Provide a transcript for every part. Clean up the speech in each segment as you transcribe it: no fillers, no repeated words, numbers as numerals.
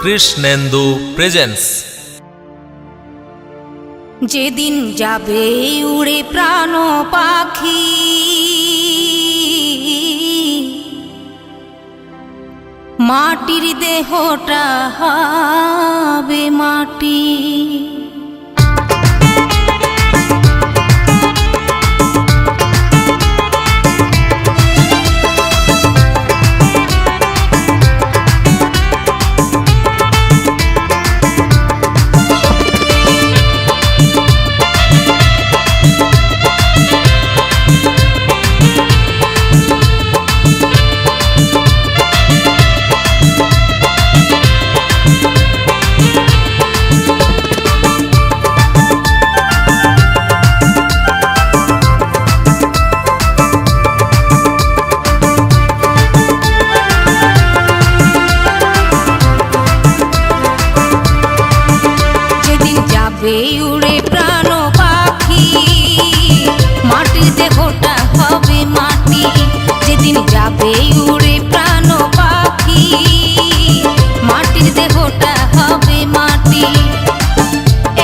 Krishnendu presence. যেদিন যাবে উড়ে প্রাণ পাখি, মাটির দেহটা হবে মাটি। উড়ে প্রাণ পাখি, মাটির দেহটা হবে মাটি। যেদিন যাবে উড়ে প্রাণ পাখি, মাটির দেহটা হবে মাটি।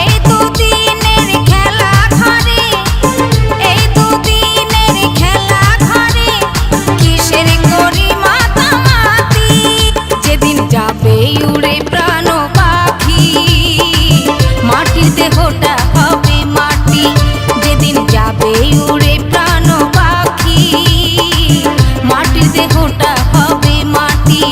এই দুদিনের খেলা ঘরে, এই দুদিনের খেলা ঘরে, কিসের করি মাতামাতি। যেদিন যাবে উড়ে প্রাণ পাখি, মাটির দেহটা হবে মাটি। যেদিন যাবে উড়ে প্রাণ পাখি, মাটির দেহটা হবে মাটি।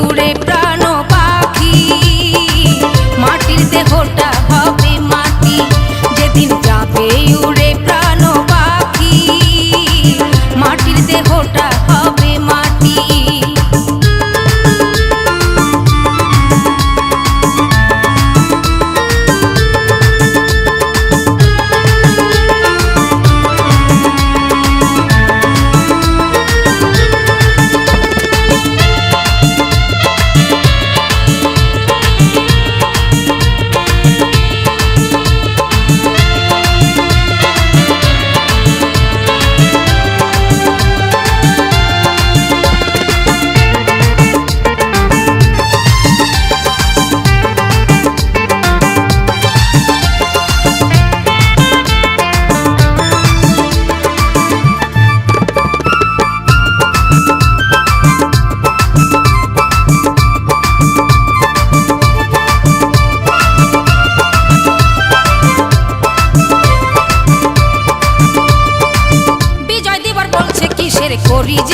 উড়ে প্রাণ পাখি, মাটির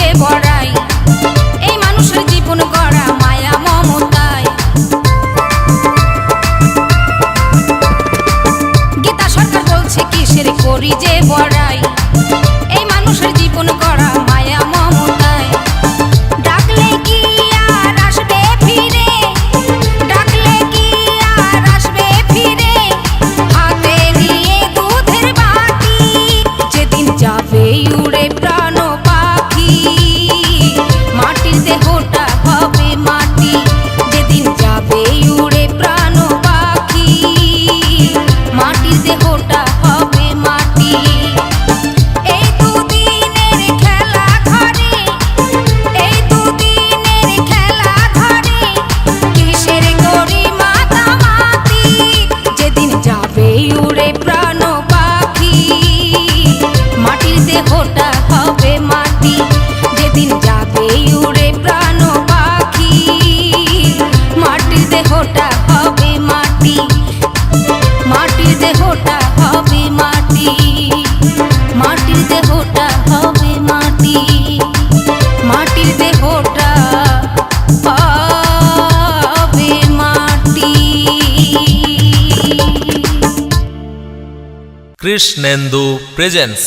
যে বড়াই, এই মানুষের জীবন গড়া মায়া মমতায়। গীতা সরকার বলছে কিসের করি যে বড়াই, এই মানুষের জীবন গড়া মায়া মমতায়। ডাকলে কি আর আসবে ফিরে, ডাকলে কি আর আসবে ফিরে, হাতে নিয়ে দুধের বাটি, যেদিন যাবে উড়ে প্রাণ পাখি, মাটির দেহটা হবে মাটি, যেদিন যাবে উড়ে প্রাণ পাখি, মাটির দেহটা হবে মাটি। এই দুদিনের খেলা ঘরে, এই দুদিনের খেলা ঘরে, কিসের করি মাতামাতি, যেদিন যাবে উড়ে প্রাণ পাখি, মাটির দেহটা হবে মাটি, যেদিন যাবে উড়ে প্রাণ পাখি, মাটির দেহটা হবে মাটি, মাটির দেহটা হবে মাটি, মাটির দেহটা হবে মাটি, মাটির দেহটা হবে মাটি। কৃষ্ণেন্দু প্রেজেন্স।